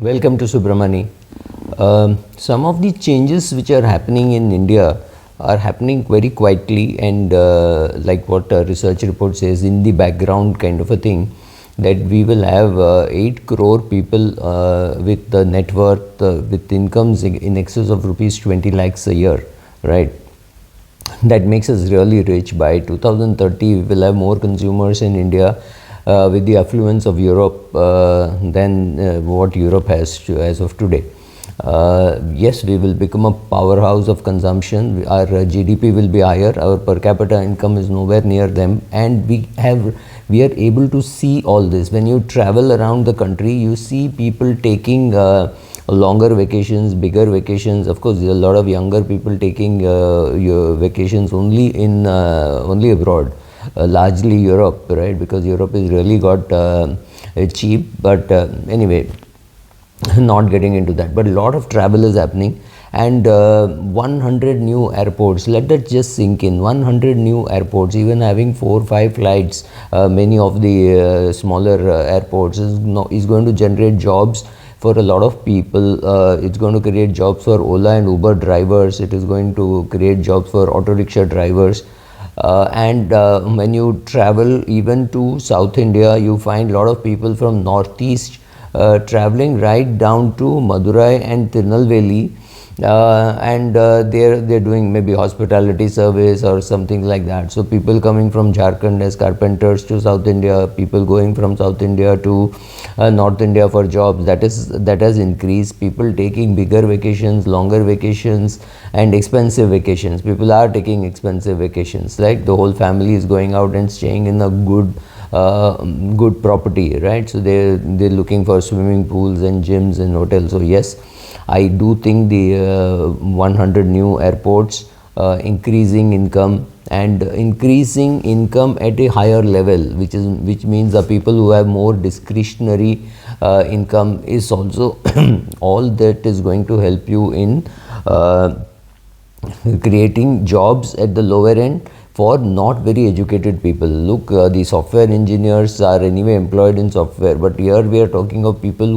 Welcome to Subramani. Some of the changes which are happening in India are happening very quietly and like what a research report says, in the background kind of a thing, that we will have 8 crore people with the net worth, with incomes in excess of rupees 20 lakhs a year, right? That makes us really rich. By 2030 we will have more consumers in India with the affluence of Europe than what Europe has as of today. Yes, we will become a powerhouse of consumption. Our GDP will be higher, our per capita income is nowhere near them, and we are able to see all this. When you travel around the country, you see people taking longer vacations, bigger vacations. Of course, there are a lot of younger people taking vacations only abroad, largely Europe, right? Because Europe has really got cheap. But anyway, not getting into that. But a lot of travel is happening, and 100 new airports. Let that just sink in. 100 new airports, even having 4-5 flights. Many of the smaller airports is going to generate jobs for a lot of people. It's going to create jobs for Ola and Uber drivers. It is going to create jobs for auto rickshaw drivers. And when you travel even to South India, you find a lot of people from Northeast traveling right down to Madurai and Tirunelveli, and they're doing maybe hospitality service or something like that. So people coming from Jharkhand as carpenters to South India, people going from South India to North India for jobs. That has increased. People taking bigger vacations, longer vacations, and expensive vacations. People are taking expensive vacations, like the whole family is going out and staying in a good property, right? So they're looking for swimming pools and gyms and hotels. So yes, I do think the 100 new airports, increasing income and increasing income at a higher level, which means the people who have more discretionary income is also all that is going to help you in creating jobs at the lower end for not very educated people. Look, the software engineers are anyway employed in software, but here we are talking of people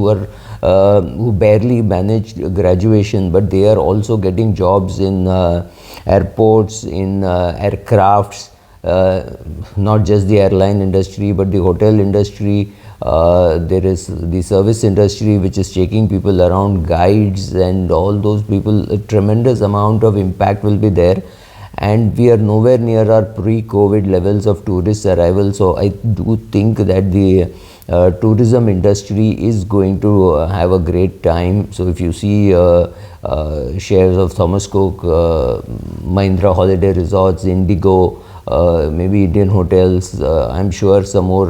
who barely managed graduation, but they are also getting jobs in airports, in aircrafts, not just the airline industry, but the hotel industry. There is the service industry, which is taking people around, guides and all those people. A tremendous amount of impact will be there, and we are nowhere near our pre-COVID levels of tourist arrival. So I do think that the tourism industry is going to have a great time. So if you see shares of Thomas Cook, Mahindra Holiday Resorts, Indigo, maybe Indian Hotels, I'm sure some more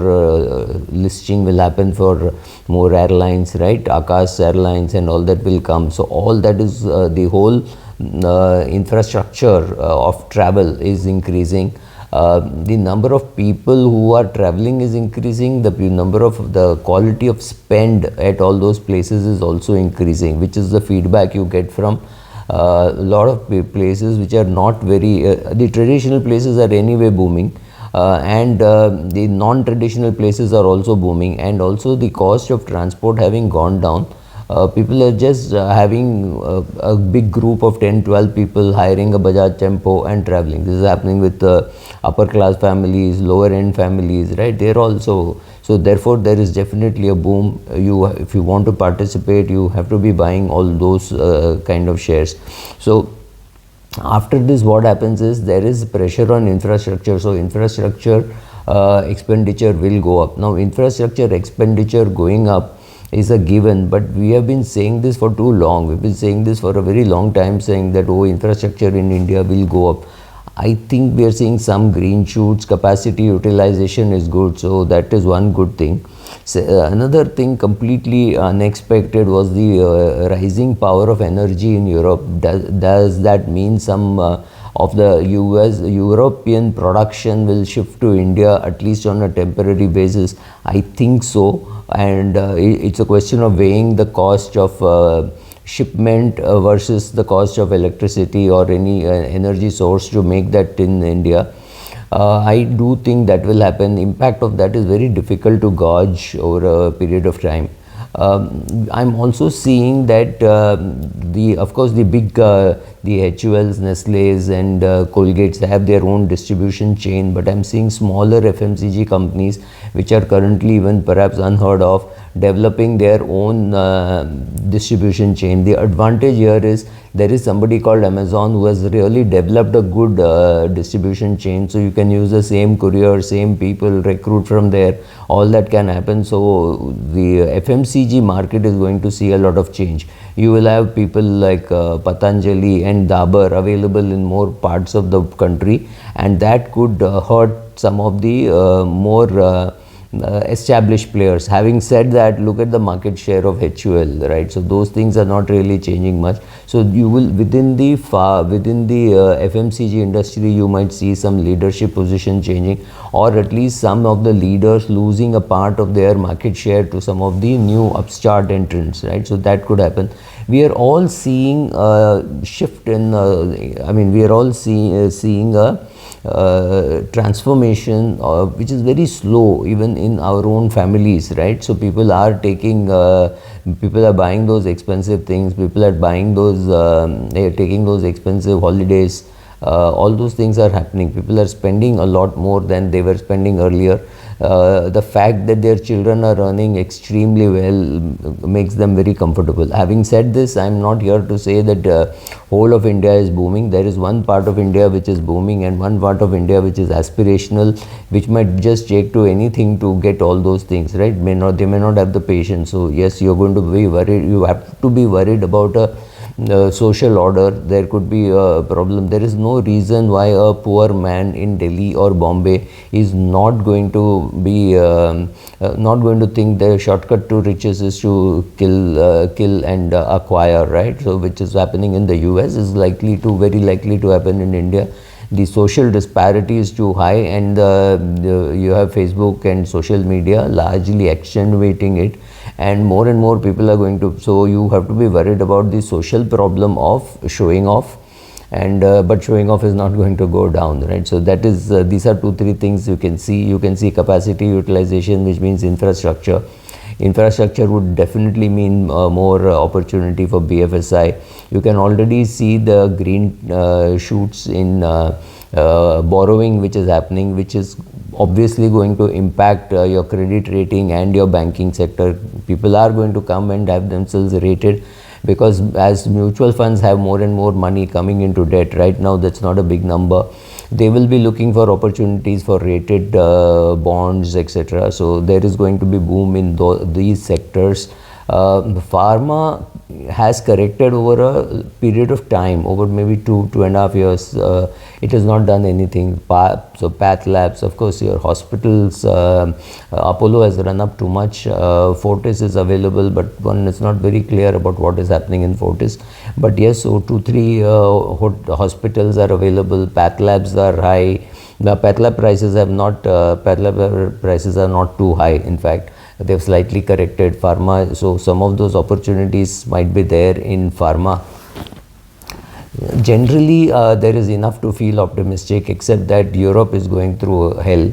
listing will happen for more airlines, right? Akash Airlines and all that will come. So all that is the whole infrastructure of travel is increasing. The number of people who are traveling is increasing. The quality of spend at all those places is also increasing, which is the feedback you get from a lot of places which are not very the traditional places are anyway booming, and the non-traditional places are also booming, and also the cost of transport having gone down. People are just having a big group of 10-12 people hiring a Bajaj Tempo and traveling. This is happening with upper class families, lower end families, right? They're also, so therefore there is definitely a boom. If you want to participate, you have to be buying all those kind of shares. So after this, what happens is there is pressure on infrastructure. So infrastructure expenditure will go up. Now infrastructure expenditure going up is a given, but we have been saying this for too long. We've been saying this for a very long time, saying that infrastructure in India will go up. I think we are seeing some green shoots. Capacity utilization is good, so that is one good thing. So, another thing completely unexpected was the rising power of energy in Europe. Does that mean some of the European production will shift to India, at least on a temporary basis? I think so, and it's a question of weighing the cost of shipment versus the cost of electricity or any energy source to make that in India. I do think that will happen. Impact of that is very difficult to gauge over a period of time. I'm also seeing that of course the big the HULs, Nestle's and Colgates, they have their own distribution chain, but I'm seeing smaller FMCG companies which are currently even perhaps unheard of, developing their own distribution chain. The advantage here is there is somebody called Amazon who has really developed a good distribution chain, so you can use the same courier, same people, recruit from there, all that can happen. So the FMCG market is going to see a lot of change. You will have people like Patanjali and Dabur available in more parts of the country, and that could hurt some of the more established players. Having said that, look at the market share of HUL, right? So those things are not really changing much. So you will within the FMCG industry, you might see some leadership position changing, or at least some of the leaders losing a part of their market share to some of the new upstart entrants, right? So that could happen. We are all seeing a shift in we are all seeing a transformation which is very slow even in our own families, right? So people are people are buying those expensive things, people are buying those they are taking those expensive holidays, all those things are happening. People are spending a lot more than they were spending earlier. The fact that their children are earning extremely well makes them very comfortable. Having said this, I am not here to say that whole of India is booming. There is one part of India which is booming and one part of India which is aspirational, which might just take to anything to get all those things, right? They may not have the patience. So yes, you're going to be worried. You have to be worried about a social order. There could be a problem. There is no reason why a poor man in Delhi or Bombay is not going to be not going to think the shortcut to riches is to kill and acquire, right? So which is happening in the US is very likely to happen in India. The social disparity is too high, and you have Facebook and social media largely accentuating it, and more people are going to, so you have to be worried about the social problem of showing off, and but showing off is not going to go down, right? So that is these are 2-3 things you can see capacity utilization, which means infrastructure would definitely mean more opportunity for BFSI. You can already see the green shoots in borrowing which is happening, which is obviously going to impact your credit rating and your banking sector. People are going to come and have themselves rated, because as mutual funds have more and more money coming into debt, right now that's not a big number, they will be looking for opportunities for rated bonds, etc. So there is going to be boom in these sectors. Pharma has corrected over a period of time, over maybe 2.5 years. It has not done anything. So Path Labs, of course, your hospitals, Apollo has run up too much. Fortis is available, but one is not very clear about what is happening in Fortis. But yes, so 2-3 hospitals are available. Path Labs are high. The Path Lab prices are not too high. In fact, they've slightly corrected. Pharma, so some of those opportunities might be there in pharma. Generally, there is enough to feel optimistic, except that Europe is going through hell.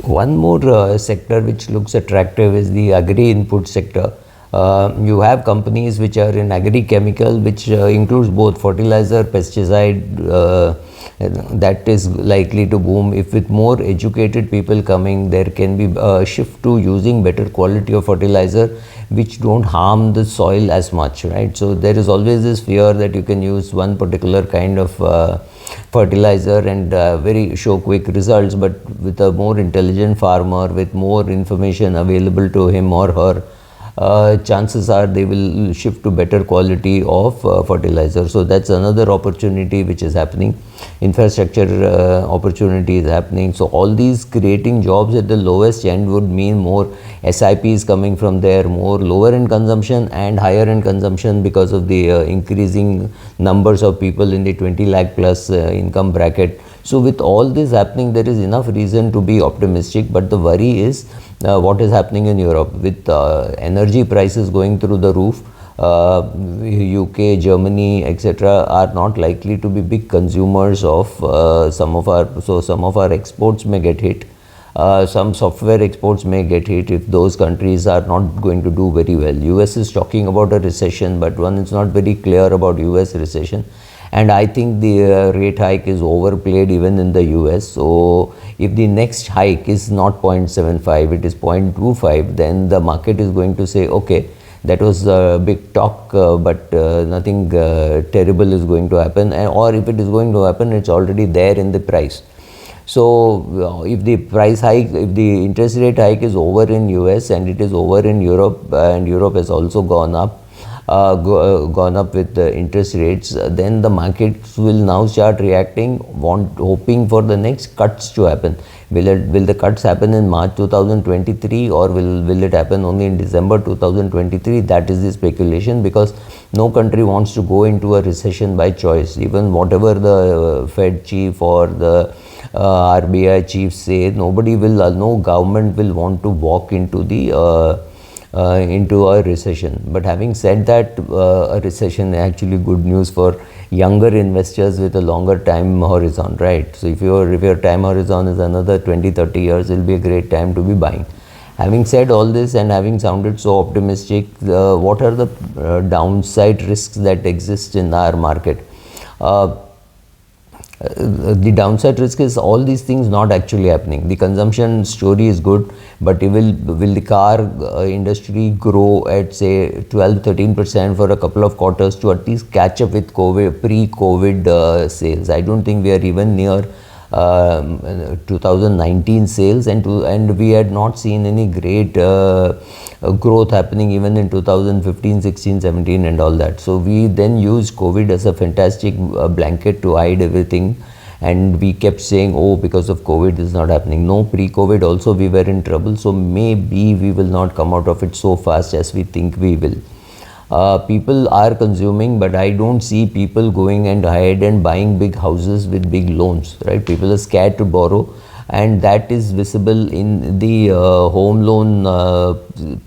One more sector which looks attractive is the agri-input sector. You have companies which are in agri-chemical, which includes both fertilizer, pesticide, that is likely to boom. If with more educated people coming, there can be a shift to using better quality of fertilizer which don't harm the soil as much, right? So there is always this fear that you can use one particular kind of fertilizer and show quick results, but with a more intelligent farmer, with more information available to him or her, chances are they will shift to better quality of fertilizer. So that's another opportunity which is happening. Infrastructure opportunity is happening. So all these creating jobs at the lowest end would mean more SIPs coming from there, more lower end consumption and higher end consumption, because of the increasing numbers of people in the 20 lakh plus income bracket. So with all this happening, there is enough reason to be optimistic, but the worry is what is happening in Europe with energy prices going through the roof. UK, Germany, etc. are not likely to be big consumers of some of our exports may get hit. some software exports may get hit if those countries are not going to do very well. US is talking about a recession, but one is not very clear about US recession. And I think the rate hike is overplayed even in the US. So if the next hike is not 0.75, it is 0.25, then the market is going to say, okay, that was a big talk, but nothing terrible is going to happen. Or if it is going to happen, it's already there in the price. So if the price hike, if the interest rate hike is over in US and it is over in Europe, and Europe has also gone up, gone up with the interest rates, then the markets will now start reacting, hoping for the next cuts to happen. Will the cuts happen in March 2023, or will it happen only in December 2023? That is the speculation, because no country wants to go into a recession by choice. Even whatever the Fed chief or the RBI chief say, no government will want to walk into into a recession. But having said that, a recession is actually good news for younger investors with a longer time horizon, right? So if your time horizon is another 20-30 years, it will be a great time to be buying. Having said all this and having sounded so optimistic, what are the downside risks that exist in our market? The downside risk is all these things not actually happening. The consumption story is good, but will the car industry grow at say 12-13% for a couple of quarters to at least catch up with pre-COVID sales? I don't think we are even near 2019 sales, and we had not seen any great growth happening even in 2015, 16, 17 and all that. So we then used COVID as a fantastic blanket to hide everything, and we kept saying, oh, because of COVID this is not happening. No, pre-COVID also we were in trouble, so maybe we will not come out of it so fast as we think we will. People are consuming, but I don't see people going and ahead and buying big houses with big loans, right? People are scared to borrow, and that is visible in the home loan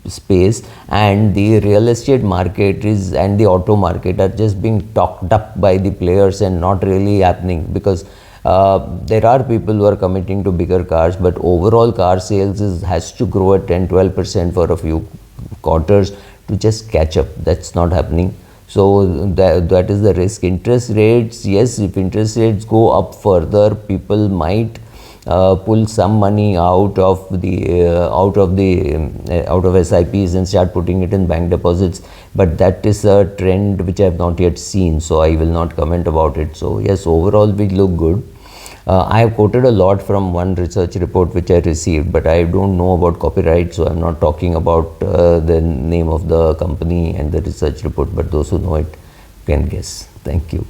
space, and the real estate market and the auto market are just being talked up by the players and not really happening, because there are people who are committing to bigger cars, but overall car sales has to grow at 10-12% for a few quarters to just catch up. That's not happening. So that is the risk. Interest rates, yes, if interest rates go up further, people might pull some money out of SIPs and start putting it in bank deposits, but that is a trend which I have not yet seen, so I will not comment about it. So yes, overall we look good. I have quoted a lot from one research report which I received, but I don't know about copyright, so I'm not talking about the name of the company and the research report, but those who know it can guess. Thank you.